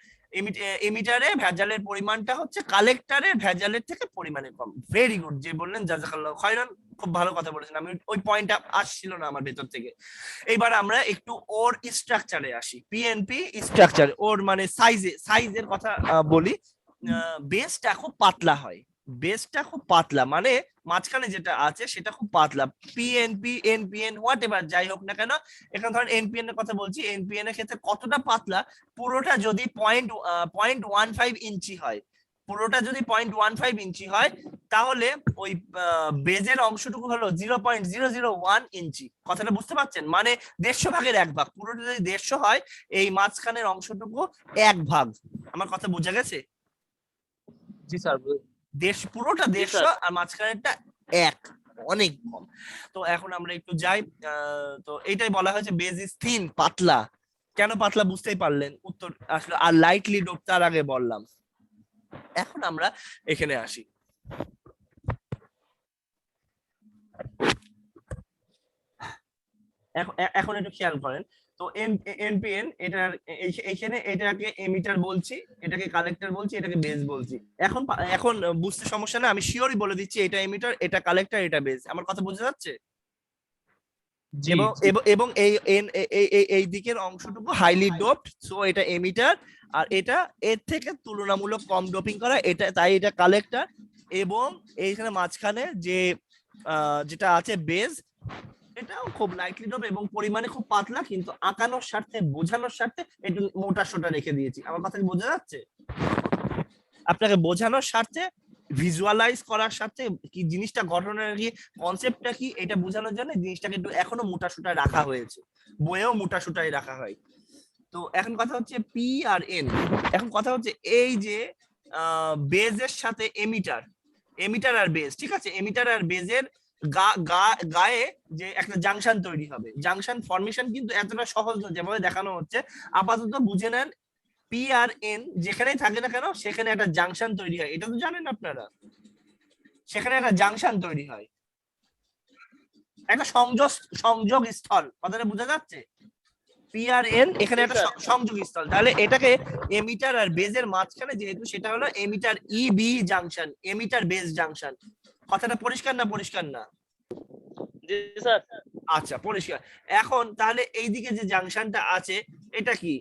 এমিটারে ভেজালের পরিমাণটা হচ্ছে কালেক্টরে ভেজালের থেকে পরিমাণে কম। ভেরি গুড, যে বললেন জাযাকাল্লাহু খায়রান, খুব ভালো কথা বলেছেন, আমি ওই পয়েন্টটা আসছিল না আমার ভেতর থেকে। এইবার আমরা একটু ওর স্ট্রাকচারে আসি, পিএনপি স্ট্রাকচার, ওর মানে সাইজের কথা বলি। বেসটা খুব পাতলা হয়, বেসটা খুব পাতলা মানে মাঝখানে যেটা আছে সেটা খুব পাতলা। পিএনপি, এনপিএন, হোয়াট এভার যাই হোক না কেন, এখানে ধরেন এনপিএন এর কথা বলছি। এনপিএন এর ক্ষেত্রে কতটা পাতলা, পুরোটা যদি 0.15 ইঞ্চি হয়, পুরোটা যদি 0.15 ইঞ্চি হয়, তাহলে ওই বেজের অংশটুকু হলো 0.001 ইঞ্চি। কথাটা বুঝতে পারছেন? মানে 150 ভাগের 1 ভাগ, পুরোটা যদি 150 হয়, এই মাঝখানের অংশটুকু 1 ভাগ। আমার কথা বোঝা গেছে? জি স্যার। পুরোটা 150 আর মাঝখানেরটা 1, অনেক কম। তো এখন আমরা একটু যাই, তো এইটাই বলা হয়েছে বেজ ইজ থিন, পাতলা। কেন পাতলা বুঝতেই পারলেন, উত্তর আসলে। আর লাইটলি ডোপ তার আগে বললাম। এখন আমরা এখানে আসি। এখন একটু খেয়াল করেন, তো এনপিএন এখানে এটাকে এমিটার বলছি, এটাকে কালেক্টর বলছি, এটাকে বেজ বলছি। এখন বুঝতে সমস্যা না, আমি শিওরই বলে দিচ্ছি এটা এমিটার, এটা কালেক্টর, এটা বেজ। আমার কথা বোঝা যাচ্ছে? এবং এই দিকের অংশটুকু হাইলি ডোপড, সো এটা এমিটার। আর এটা এর থেকে তুলনামূলক কম ডোপিং করা, এটা তাই এটা কালেক্টর। এবং এইখানে মাঝখানে যে যেটা আছে বেজ, এটাও খুব লাইটলি ডোপ এবং পরিমাণে খুব পাতলা, কিন্তু আঁকানোর স্বার্থে, বোঝানোর স্বার্থে একটু মোটা সোটা রেখে দিয়েছি। আমার কথা কি বোঝা যাচ্ছে? আপনাকে বোঝানোর স্বার্থে ভিজুয়ালাইজ করার সাথে কি জিনিসটা গঠনের কি কনসেপ্টটা কি এটা বোঝানোর জন্য জিনিসটাকে একটু এখনো মোটাসোটা রাখা হয়েছে, বইয়েও মোটাসোটাই রাখা হয়। তো এখন কথা হচ্ছে পি আর এন। এখন কথা হচ্ছে এই যে বেজের সাথে এমিটার আর বেজ, ঠিক আছে, এমিটার আর বেজের গায়ে যে একটা জাংশন তৈরি হবে, জাংশন ফরমেশন কিন্তু এতটা সহজ নয় যেভাবে দেখানো হচ্ছে। আপাতত বুঝে নেন পি আর এন যেখানেই থাকে না কেন সেখানে একটা জাংশন তৈরি হয়, এটা তো জানেন আপনারা, সেখানে একটা জাংশন তৈরি হয়, একটা সংযোগ স্থল, কথাটা বোঝা যাচ্ছে? পি আর এন এখানে একটা সংযোগ স্থল, তাহলে এটাকে এমিটার আর বেজের মাঝখানে যেহেতু সেটা হলো emitter E B junction, emitter base junction. কথাটা পরিষ্কার না পরিষ্কার না? জি স্যার। আচ্ছা পরিষ্কার। এখন তাহলে এইদিকে যে জাংশনটা আছে এটা কি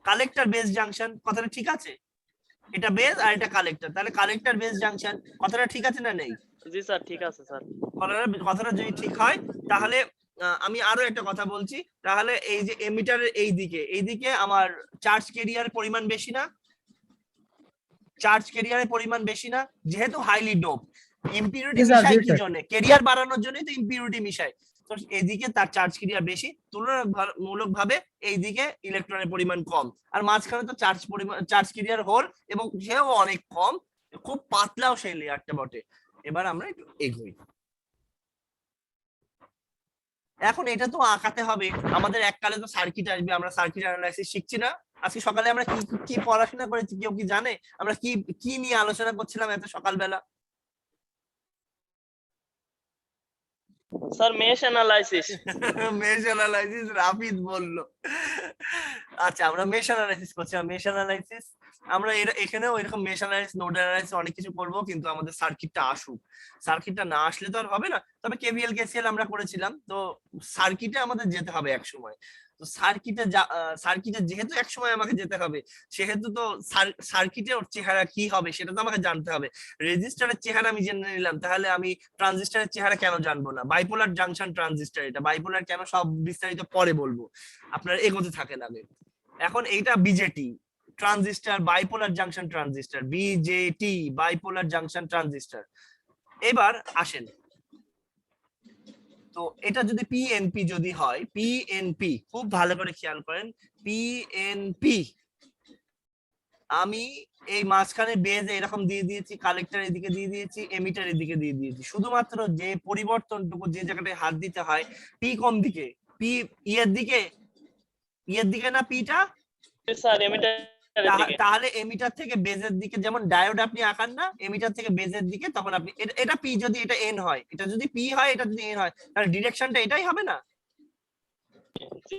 কালেক্টর বেজ জাংশন, কথাটা ঠিক আছে? এটা বেজ আর এটা কালেক্টর, তাহলে কালেক্টর বেজ জাংশন, কথাটা ঠিক আছে না নেই? জি স্যার ঠিক আছে স্যার। কথাটা যদি ঠিক হয় তাহলে আমি আরো একটা কথা বলছি, তাহলে এই যে এমিটারের এইদিকে আমার চার্জ ক্যারিয়ার পরিমাণ বেশি না? চার্জ ক্যারিয়ারের পরিমাণ বেশি না? যেহেতু হাইলি ডোপ, ইম্পিউরিটি মিশায় কি জন্য? ক্যারিয়ার বাড়ানোর জন্যই তো ইম্পিউরিটি মিশায়। তো এদিকে তার চার্জ ক্যারিয়ার বেশি, তুলনামূলকভাবে এইদিকে ইলেকট্রনের পরিমাণ কম, আর মাঝখানে তো চার্জ ক্যারিয়ার হোল এবং সেও অনেক কম, খুব পাতলাও সেই লেয়ারটা বটে। এবার আমরা একটু এগোই। এখন এটা তো আঁকাতে হবে আমাদের, এককালে তো সার্কিট আসবে, আমরা সার্কিট অ্যানালাইসিস শিখছি না? আজকে সকালে আমরা কি কি পড়াশোনা করেছি কেউ কি জানে? আমরা কি কি নিয়ে আলোচনা করছিলাম এত সকালবেলা? Sir mesh analysis. Mesh analysis Rafid বললো। আচ্ছা আমরা মেশ অ্যানালাইসিস করছিলাম, মেশ অ্যানালাইসিস আমরা এখানেও এরকম মেশ অ্যানালাইসিস, নোড অ্যানালাইসিস অনেক কিছু করবো, কিন্তু আমাদের সার্কিটটা আসুক। সার্কিটটা না আসলে তো আর হবে না। তবে কেভিএল কেসিএল আমরা করেছিলাম, তো সার্কিটে আমাদের যেতে হবে এক সময়। তো সার্কিটে যেহেতু এক সময় আমাকে যেতে হবে, সেহেতু তো সার্কিটে ওর চেহারা কি হবে সেটা তো আমাকে জানতে হবে। রেজিস্টারের চেহারা আমি জেনে নিলাম, তাহলে আমি ট্রানজিস্টরের চেহারা কেন জানবো না? বাইপোলার জাংশন ট্রানজিস্টর, এটা বাইপোলার কেন সব বিস্তারিত পরে বলবো, আপনার এগোতে থাকেন আগে। এখন এইটা BJD transistor, bipolar junction transistor, BJD bipolar junction transistor. এবার আসেন, তো এটা যদি পিএনপি যদি হয়, পিএনপি খুব ভালো করে খেয়াল করেন, পিএনপি আমি এই মাঝখানে বেজ এরকম দিয়ে দিয়েছি, কালেক্টর এদিকে দিয়ে দিয়েছি, এমিটার এদিকে দিয়ে দিয়েছি, শুধুমাত্র যে পরিবর্তনটুকু যে জায়গাটায় হাত দিতে হয়, পি কোন দিকে? পি ইয়ের দিকে না পিটা? স্যার এমিটারের দিকে। তাহলে এমিটার থেকে বেজের দিকে, যেমন ডায়োড আপনি আঁকান না এমিটার থেকে বেজের দিকে, তখন আপনি এটা পি যদি এটা এন হয়, এটা যদি পি হয়, এটা যদি এন হয়, তাহলে ডিরেকশনটা এটাই হবে না? জি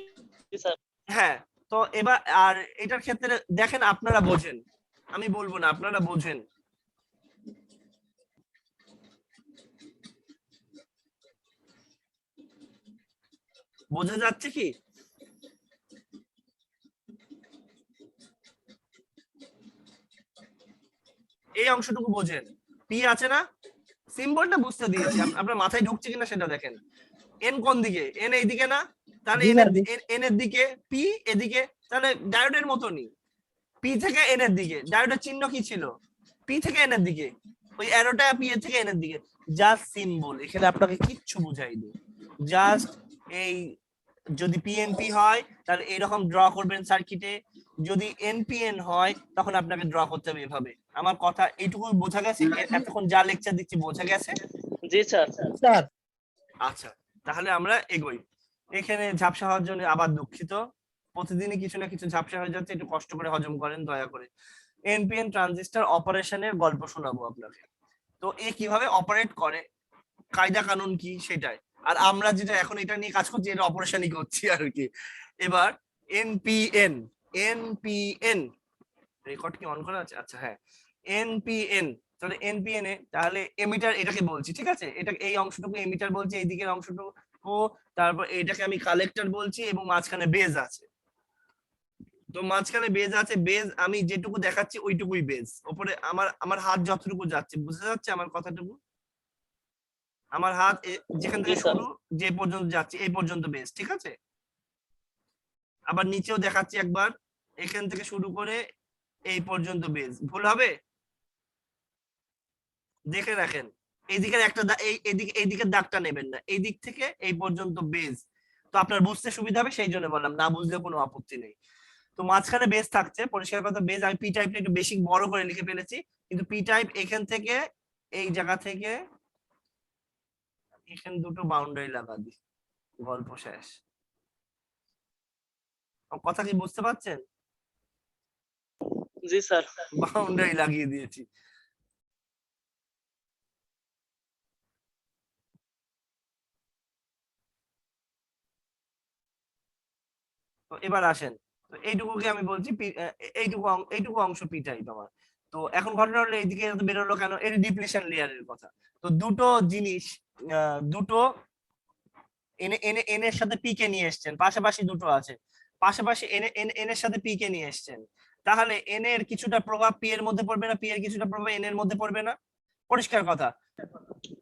স্যার। হ্যাঁ। তো এবার আর এটার ক্ষেত্রে দেখেন, আপনারা বোঝেন, আমি বলবো না, আপনারা বোঝেন। বোঝা যাচ্ছে কি? এই অংশটুকু বোঝেন, পি আছে না, সিম্বলটা বুঝতে দিয়েছি, আপনার মাথায় ঢুকছে কিনা সেটা দেখেন। এন কোন দিকে? এন এইদিকে না? তাহলে এন এর দিকে, পি এদিকে, তাহলে ডায়োডের মতনই পি থেকে এন এর দিকে। ডায়োডের চিহ্ন কি ছিল? পি থেকে এন এর দিকে, ওই অ্যারোটা পি এর থেকে এন এর দিকে, জাস্ট সিম্বল, এখানে আপনাকে কিচ্ছু বুঝাইনি, জাস্ট এই যদি পিএনপি হয় তাহলে এরকম ড্র করবেন সার্কিটে, যদি এনপিএন হয় তখন আপনাকে ড্র করতে হবে এভাবে। আমার কথা এইটুকু বোঝা গেছে? এতক্ষণ যা লেকচার দিচ্ছি বোঝা গেছে? জি স্যার। স্যার আচ্ছা তাহলে আমরা এগোই। এখানে ঝাপসা হওয়ার জন্য আবার দুঃখিত, প্রতিদিনই কিছু না কিছু ঝাপসা হয়ে যাচ্ছে, একটু কষ্ট করে হজম করেন দয়া করে। এনপিএন ট্রানজিস্টর অপারেশনের গল্প শোনাবো আপনাকে, তো এ কিভাবে অপারেট করে, কায়দা কানুন কি সেটাই, আর আমরা যেটা এখন এটা নিয়ে কাজ করছি এটা অপারেশনই করছি আর কি। এবার এনপিএন, এনপিএন রেকর্ড কি অন করা আছে? আচ্ছা হ্যাঁ, এনপিএন, তাহলে এনপিএন এ তাহলে এমিটার এটাকে বলছি, ঠিক আছে, এটা এই অংশটুকু এমিটার বলছি, এই দিকের অংশটুকু, তারপর এটাকে আমি কালেক্টর বলছি, এবং মাঝখানে বেজ আছে। তো মাঝখানে বেজ আছে, বেজ আমি যেটুকু দেখাচ্ছি ওইটুকুই বেজ, উপরে আমার হাত যতটুকু যাচ্ছে, বুঝা যাচ্ছে আমার কথাটুকু? আমার হাত যেখান থেকে শুরু যে পর্যন্ত যাচ্ছে এই পর্যন্ত বেজ, ঠিক আছে? আবার নিচেও দেখাচ্ছি একবার, এখান থেকে শুরু করে এই পর্যন্ত বেজ, ভুল হবে? দেখে রাখেন, এইদিকের একটা এইদিকের দাগটা নেবেন না, এই দিক থেকে এই পর্যন্ত বেজ। তো আপনার বুঝতে সুবিধা হবে সেই জন্য বললাম, না বুঝলে কোনো আপত্তি নেই। তো মাঝখানে বেজ থাকছে, পরিষ্কার কথা বেজ আমি পি টাইপটা একটু বেশি বড় করে লিখে ফেলেছি, কিন্তু পি টাইপ এখান থেকে এই জায়গা থেকে এখানে দুটো বাউন্ডারি লাগা দি, গল্প শেষ। কথা কি বুঝতে পারছেন? জি স্যার। বাউন্ডারি লাগিয়ে দিয়েছি। তো এবার আসেন, তো এইটুকুকে আমি বলছি এইটুকু অংশ পি টাইপ আমার। তো এখন ঘটনা হলো এইদিকে বেরোলো কেন, এর ডিপ্লেশন লেয়ারের কথা। তো দুটো জিনিস, দুটো এন এর সাথে পি কে নিয়ে এসেছেন, পাশাপাশি দুটো আছে, পাশাপাশি এন এর সাথে পি কে নিয়ে এসেছেন, তাহলে এন এর কিছুটা প্রভাব পি এর মধ্যে পড়বে না, পি এর কিছুটা প্রভাব এন এর মধ্যে পড়বে না? পরিষ্কার কথা।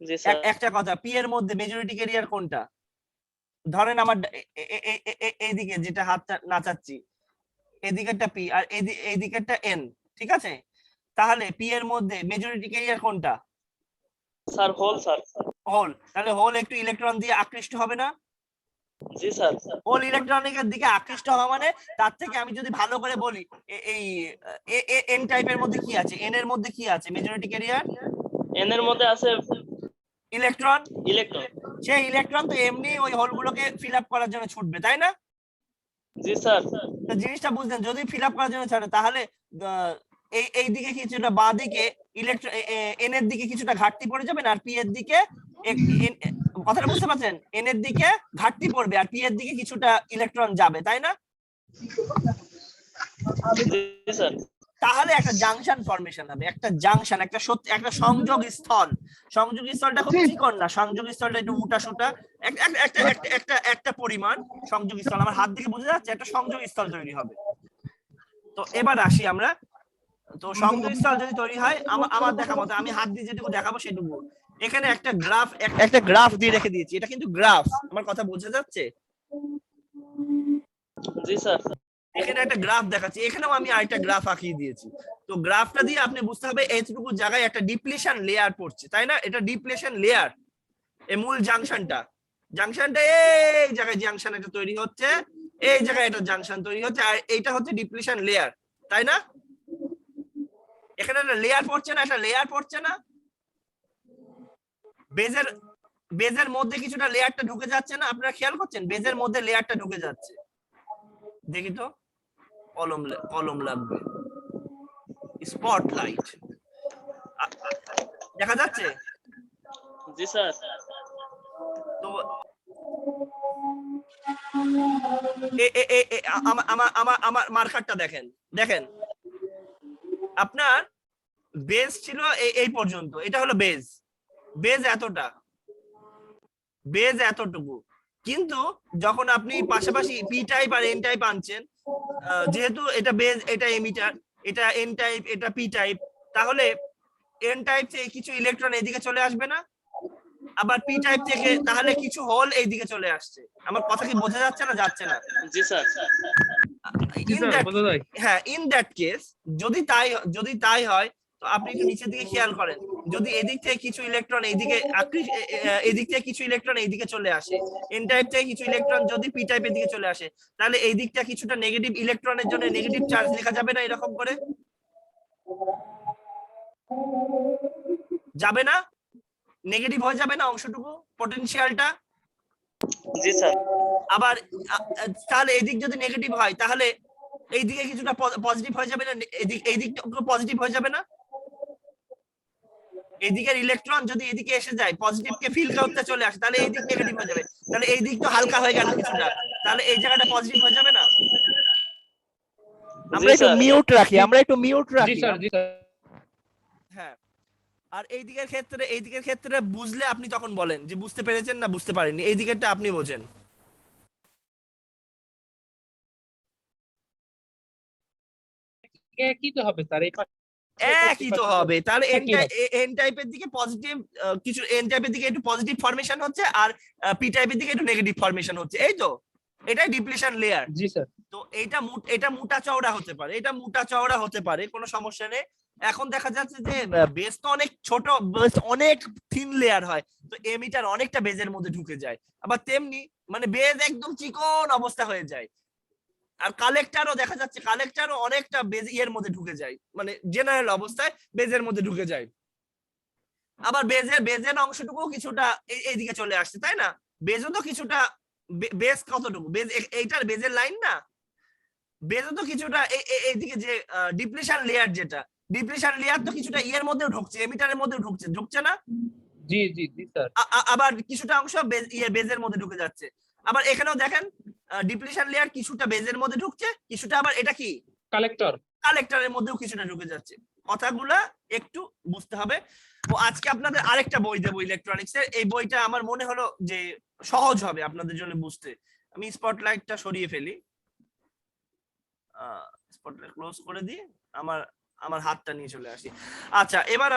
জি স্যার। একটা কথা, পি এর মধ্যে মেজরিটি ক্যারিয়ার কোনটা? ধরেন আমার এইদিকে যেটা হাতটা নাচাচ্ছি, এদিকেরটা পি আর এইদিকেরটা এন, ঠিক আছে? তাহলে পি এর মধ্যে মেজরিটি ক্যারিয়ার কোনটা? Sir hole sir. হোল। তাহলে হোল একটু ইলেকট্রন দিয়ে আকৃষ্ট হবে না? জি স্যার। হোল ইলেকট্রনিকের দিকে আকৃষ্ট হওয়া মানে, তার থেকে আমি যদি ভালো করে বলি, এই এন টাইপের মধ্যে কি আছে, এন এর মধ্যে কি আছে মেজরিটি ক্যারিয়ার? এন এর মধ্যে আছে ইলেকট্রন। ইলেকট্রন। সেই ইলেকট্রন তো এমনি ওই হোলগুলোকে ফিল আপ করার জন্য ছুটবে, তাই না? জি স্যার। তো জিনিসটা বুঝলেন, যদি ফিল আপ করার জন্য ছাড়ে তাহলে এই দিকে কিছুটা বাঁ দিকে ইলেকট্রন এন এর দিকে কিছুটা ঘাটতি পড়ে যাবে, আর পি এর দিকে কথাটা বুঝতে পারছেন, এন এর দিকে ঘাটতি পড়বে আর পি এর দিকে কিছুটা ইলেকট্রন যাবে, তাই না? জি স্যার। তাহলে একটা জাংশন ফরমেশন হবে, একটা জাংশন, একটা সত্যি একটা সংযোগ স্থল। সংযোগ স্থলটা খুব চিকন না, সংযোগ স্থলটা একটু মোটা সোটা, একটা পরিমাণ সংযোগ স্থল, আমার হাত দিকে বোঝা যাচ্ছে একটা সংযোগ স্থল তৈরি হবে। তো এবার আসি আমরা, তো সংযোগ স্থল যদি তৈরি হয়, আমার দেখা মতো আমি হাত দিয়ে যেটুকু দেখাবো সেটুকু। এখানে একটা গ্রাফ দিয়ে রেখে দিয়েছি, এটা কিন্তু গ্রাফ, আমার কথা বোঝা যাচ্ছে? জি স্যার। এখানে একটা গ্রাফ দেখাচ্ছি, এখানেও আমি আরেকটা গ্রাফ আঁকিয়ে দিয়েছি। তো গ্রাফটা দিয়ে আপনি বুঝতে হবে এইটুকু জায়গায় একটা ডিপ্লেশন লেয়ার পড়ছে, তাই না? এটা ডিপ্লেশন লেয়ার, এই মূল জাংশনটা এই জায়গায় জাংশন একটা তৈরি হচ্ছে, এই জায়গায় একটা জাংশন তৈরি হচ্ছে, আর এইটা হচ্ছে ডিপ্লেশন লেয়ার, তাই না? এখানে একটা লেয়ার পড়ছে না, একটা লেয়ার পড়ছে না, বেজের মধ্যে কিছুটা লেয়ারটা ঢুকে যাচ্ছে না? আপনারা খেয়াল করছেন বেজের মধ্যে লেয়ারটা ঢুকে যাচ্ছে। দেখি তো, কলম লাগবে, স্পটলাইট দেখা যাচ্ছে? জি স্যার। তো আমার মার্কারটা দেখেন আপনার বেজ ছিল এই পর্যন্ত, এটা হলো বেজ এতটুকু, কিন্তু যখন আপনি পাশাপাশি পি টাইপ আর এন টাইপ আনছেন, যেহেতু এটা বেজ, এটা এমিটার, এটা এন টাইপ, এটা পি টাইপ, তাহলে এন টাইপ থেকে কিছু ইলেকট্রন এদিকে চলে আসবে না? আবার পি টাইপ থেকে তাহলে কিছু হোল এইদিকে চলে আসছে। আমার কথা কি বোঝা যাচ্ছে না যাচ্ছে না? জি স্যার। হ্যাঁ, ইন দ্যাট কেস যদি তাই হয়, তো আপনি একটু নিচের দিকে খেয়াল করেন, যদি এদিক থেকে কিছু ইলেকট্রন এইদিকে এদিক থেকে কিছু ইলেকট্রন এইদিকে চলে আসে, এন টাইপ থেকে কিছু ইলেকট্রন যদি পি টাইপের দিকে চলে আসে, তাহলে এই দিকটা কিছুটা নেগেটিভ ইলেকট্রনের জন্য নেগেটিভ চার্জ লেখা যাবে না এরকম করে? যাবে না? নেগেটিভ হয়ে যাবে না অংশটুকু, পটেনশিয়ালটা? জি স্যার। আবার তাহলে এদিক যদি নেগেটিভ হয়, তাহলে এইদিকে কিছুটা পজিটিভ হয়ে যাবে না? এইদিকটা পজিটিভ হয়ে যাবে না? এদিকের ইলেকট্রন যদি এদিকে এসে যায়, পজিটিভ কে ফিল করতে চলে আসে, তাহলে এই দিক নেগেটিভ হয়ে যাবে, তাহলে এই দিক তো হালকা হয়ে গেল কিছুটা, তাহলে এই জায়গাটা পজিটিভ হয়ে যাবে না? আমরা একটু মিউট রাখি, জি স্যার। জি স্যার। হ্যাঁ, আর এই দিকের ক্ষেত্রে বুঝলে আপনি তখন বলেন যে বুঝতে পেরেছেন না বুঝতে পারেননি, এই দিকেরটা আপনি বোঝেন। কি তো হবে স্যার, এই একই তো হবে, তাহলে এন টাইপের দিকে পজিটিভ, কিছু এন টাইপের দিকে একটু পজিটিভ ফরমেশন হচ্ছে, আর পি টাইপের দিকে একটু নেগেটিভ ফরমেশন হচ্ছে, এই তো, এটাই ডিপ্লেশন লেয়ার। জি স্যার। তো এটা মোটা চওড়া হতে পারে, এটা মোটা চওড়া হতে পারে, কোনো সমস্যা নেই। এখন দেখা যাচ্ছে যে বেস তো অনেক ছোট, বেস অনেক থিন লেয়ার হয়, তো এমিটার অনেকটা বেজের মধ্যে ঢুকে যায়। আবার তেমনি মানে বেজ একদম চিকন অবস্থা হয়ে যায়। আর কালেক্টরও দেখা যাচ্ছে, কালেক্টরও অনেকটা বেজ এর মধ্যে ঢুকে যায়, মানে জেনারেল অবস্থায় বেজের মধ্যে ঢুকে যায়। আবার বেজের অংশটুকু কিছুটা এইদিকে চলে আসছে, তাই না? বেজও তো কিছুটা, বেজ কতটুকু, বেজ এইটার বেজের লাইন না, বেজও তো কিছুটা এইদিকে যে ডিপ্লিশন লেয়ার, যেটা ডিপ্লিশন লেয়ার তো কিছুটা ইয়ের মধ্যেও ঢুকছে, এমিটারের মধ্যেও ঢুকছে, ঢুকছে না? জি জি জি স্যার। আবার কিছুটা অংশ বেজের মধ্যে ঢুকে যাচ্ছে। আবার এখানেও দেখেন ডিপ্লিশন লেয়ার কিছুটা বেজের মধ্যে ঢুকছে, কিছুটা আবার এটা কি কালেক্টর। কালেক্টরের মধ্যেও কিছুটা ঢুকে যাচ্ছে। কথাগুলা একটু বুঝতে হবে। ও আজকে আপনাদের আরেকটা বই দেবো ইলেকট্রনিক্স এর, এই বইটা আমার মনে হলো যে সহজ হবে আপনাদের জন্য বুঝতে। আমি স্পটলাইটটা সরিয়ে ফেলি, স্পটলাইট ক্লোজ করে দিয়ে আমার আমার হাতটা নিয়ে চলে আসি। আচ্ছা, এবার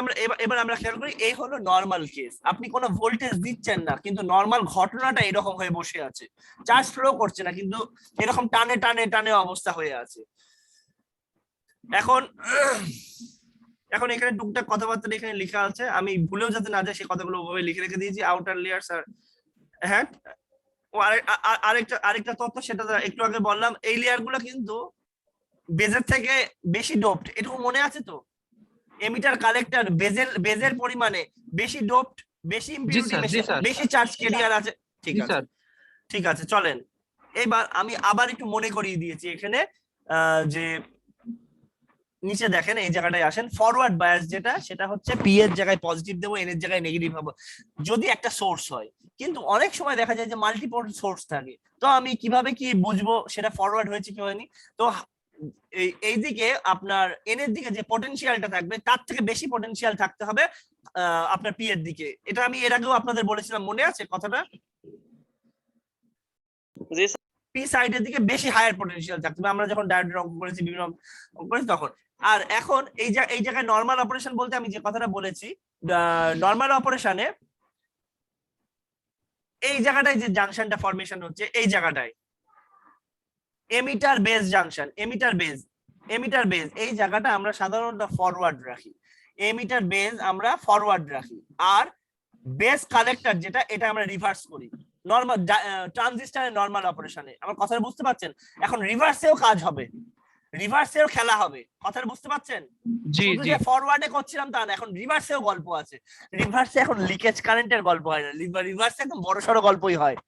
আমরা খেয়াল করি, এই হলো নরমাল কেস। আপনি কোনো ভোল্টেজ দিচ্ছেন না, কিন্তু নরমাল ঘটনাটা এরকম হয়ে বসে আছে, চার্জ ফ্লো করছে না, কিন্তু এরকম টানে টানে টানে অবস্থা হয়ে আছে। এখন এখন এখানে টুকটাক কথাবার্তা এখানে লেখা আছে, আমি ভুলেও যাতে না যায় সেই কথাগুলো ওভাবে লিখে রেখে দিয়েছি। আউটার লেয়ারস আর হ্যাঁ, ও আরেকটা তথ্য, সেটা একটু আগে বললাম, এই লেয়ার গুলো কিন্তু বেজের থেকে বেশি ডোপড, এটুকু মনে আছে তো? এমিটার কালেক্টর বেজের পরিমাণে বেশি ডোপড, বেশি ইম্পিউরিটি, বেশি চার্জ ক্যারিয়ার আছে। ঠিক আছে, ঠিক আছে, চলেন এবার আমি আবার একটু মনে করিয়ে দিয়েছি এখানে, যে নিচে দেখেন এই জায়গাটায় আসেন, ফরওয়ার্ড বায়াস যেটা, সেটা হচ্ছে পি এর জায়গায় পজিটিভ দেবো, এন এর জায়গায় নেগেটিভ হবে যদি একটা সোর্স হয়। কিন্তু অনেক সময় দেখা যায় যে মাল্টিপল সোর্স থাকে, তো আমি কিভাবে কি বুঝবো সেটা ফরওয়ার্ড হয়েছে কি হয়নি? তো এইদিকে আপনার এন এর দিকে যে পটেনশিয়ালটা থাকবে তার থেকে বেশি পটেনশিয়াল থাকতে হবে আপনার পি এর দিকে। এটা আমি এর আগেও আপনাদের বলেছিলাম, মনে আছে কথাটা? জি স্যার। পি সাইডের দিকে বেশি হায়ার পটেনশিয়াল থাকতে হবে, আমরা যখন ডায়োডের অঙ্ক করেছি, বিভিন্ন অঙ্ক করেছি তখন। আর এখন এই জায়গায় নরমাল অপারেশন বলতে আমি যে কথাটা বলেছি, নরমাল অপারেশনে এই জায়গাটায় যে জাংশনটা ফরমেশন হচ্ছে, এই জায়গাটায় emitter base junction, emitter base এই জায়গাটা আমরা সাধারণত ফরওয়ার্ড রাখি, এমিটার বেস আমরা ফরওয়ার্ড রাখি, আর বেস কালেক্টর যেটা, এটা আমরা রিভার্স করি নরমাল ট্রানজিস্টরের নরমাল অপারেশনে। আমার কথাটা বুঝতে পারছেন? এখন রিভার্সেও কাজ হবে, রিভার্সেও খেলা হবে, কথাটা বুঝতে পারছেন? জি জি। ফরওয়ার্ডে করছিলাম তা না, এখন রিভার্সেও গল্প আছে। রিভার্সে এখন লিকেজ কারেন্টের গল্প হয় না, রিভার্সে একদম বড়সড় গল্পই হয়।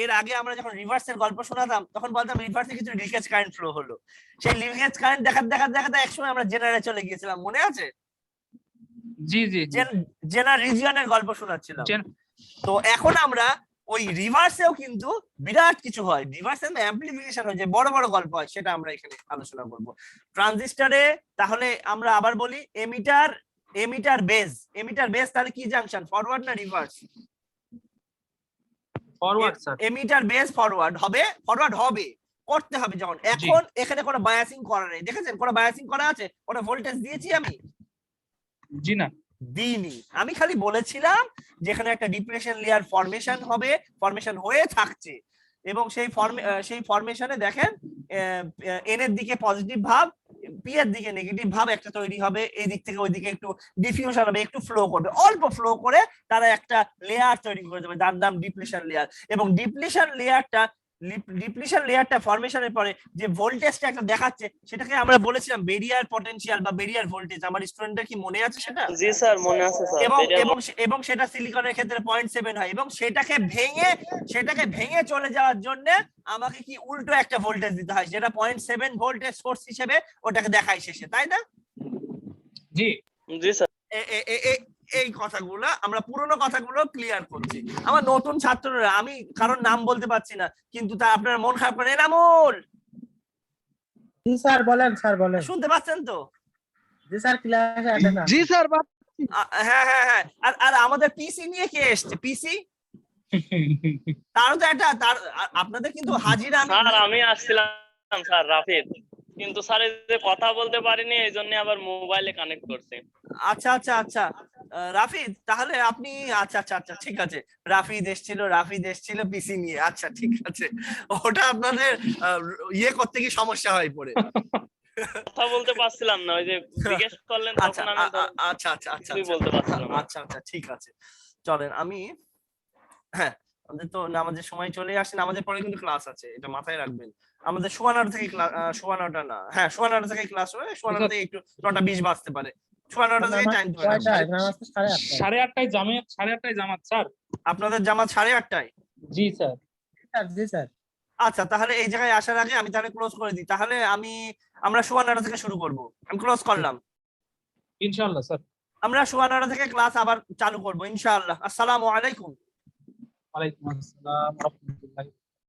এর আগে আমরা যখন রিভার্সের গল্প শোনাতাম তখন বলতাম রিভার্সে কিছু লিকেজ কারেন্ট ফ্লো হলো, সেই লিকেজ কারেন্ট দেখাতে একসময় আমরা জেনারে চলে গিয়েছিলাম, মনে আছে? জি জি। জেনার রিজিয়নের গল্প শোনাচ্ছিলাম। তো এখন আমরা ওই রিভার্সেও কিন্তু বিরাট কিছু হয়, রিভার্সে অ্যাম্পলিফিকেশন হয়, যে বড় বড় গল্প হয়, সেটা আমরা এখানে আলোচনা করব। ট্রানজিস্টরে তাহলে আমরা আবার বলি, এমিটার বেস তাহলে কি জাংশন, ফরওয়ার্ড না reverse? Forward sir. Emitter base forward হবে, করতে হবে যখন। এখন এখানে কোনো বায়াসিং করা নেই, দেখেছেন কোনো বায়াসিং করা আছে? কোনো ভোল্টেজ দিয়েছি আমি? জি না, দিইনি। আমি খালি বলেছিলাম যেখানে একটা ডিপ্রেশন লেয়ার ফরমেশন হয়ে থাকছে, এবং সেই ফরমেশনে দেখেন এন এর দিকে পজিটিভ ভাব, পি এর দিকে নেগেটিভ ভাব একটা তৈরি হবে, এই দিক থেকে ওই দিকে একটু ডিফিউশন হবে, একটু ফ্লো করবে, অল্প ফ্লো করে তারা একটা লেয়ার তৈরি করে দেবে, যার নাম ডিপ্লেশন লেয়ার। এবং ডিপ্লেশন লেয়ারটা ফরমেশনের পরে যে ভোল্টেজটা একটা দেখাচ্ছে, সেটাকে আমরা বলেছিলাম বেরিয়ার পটেনশিয়াল বা বেরিয়ার ভোল্টেজ। আমার স্টুডেন্টদের কি মনে আছে সেটা? জি স্যার, মনে আছে স্যার। এবং সেটা সিলিকনের ক্ষেত্রে 0.7 হয়, এবং সেটাকে ভেঙে চলে যাওয়ার জন্য আমাকে কি উল্টো একটা ভোল্টেজ দিতে হয়, যেটা 0.7 ভোল্টেজ সোর্স হিসেবে ওটাকে দেখাই শেষে, তাই না? জি জি স্যার। এই কথাগুলো আমরা পুরনো কথাগুলো ক্লিয়ার করছি। আমার নতুন ছাত্ররা, আমি কারণ নাম বলতে পারছি না, কিন্তু তা আপনারা মন খারাপ করেন। এনামুল, জি স্যার বলেন, স্যার বলেন। শুনতে পাচ্ছেন তো? জি স্যার ক্লাসে আসেন না। জি স্যার। হ্যাঁ হ্যাঁ হ্যাঁ। আর আমাদের পিসি নিয়ে কে এসছে? পিসি তারও তো একটা আপনাদের কিন্তু হাজিরা। স্যার আমি আসছিলাম স্যার, রাফিদ, কিন্তু স্যার এই যে কথা বলতে পারিনি, এই জন্য আবার মোবাইলে কানেক্ট করছি। আচ্ছা আচ্ছা আচ্ছা, রাফিদ তাহলে আপনি, আচ্ছা আচ্ছা আচ্ছা ঠিক আছে, রাফিদ এসেছিল পিসি নিয়ে, আচ্ছা ঠিক আছে। ওটা আপনাদের ইয়ে করতে কি সমস্যা হয় পড়ে। কথা বলতে পারছিলাম না, ওই যে জিজ্ঞেস করলেন আচ্ছা তখন আমি আচ্ছা আচ্ছা আচ্ছা কিছুই বলতে পারছিলাম না। আচ্ছা আচ্ছা ঠিক আছে, চলেন আমি হ্যাঁ আমাদের তো নামাজের সময় চলে আসে, নামাজের পরে কিন্তু ক্লাস আছে, এটা মাথায় রাখবেন। আমাদের সোয়া 9টা থেকে সোয়া 9টা না, হ্যাঁ সোয়া 9টা থেকে ক্লাস হয়, সোয়া 9টা থেকে একটু 9টা 20 বাজতে পারে, সোয়া 9টা থেকে টাইম ধরে রাখবেন। কয়টায় নামাজ তো 8:30টায়। 8:30টায় জামাত, 8:30টায় জামাত স্যার। আপনাদের জামাত 8:30টায়? জি স্যার। জি স্যার। আচ্ছা তাহলে এই জায়গায় আসার আগে আমি তাহলে ক্লোজ করে দিই, তাহলে আমরা সোয়া 9টা থেকে শুরু করব, আমি ক্লোজ করলাম। ইনশাআল্লাহ স্যার। আমরা সোয়া 9টা থেকে ক্লাস আবার চালু করব ইনশাআল্লাহ। আসসালামু আলাইকুম। ওয়ালাইকুম আসসালাম ওয়া রাহমাতুল্লাহি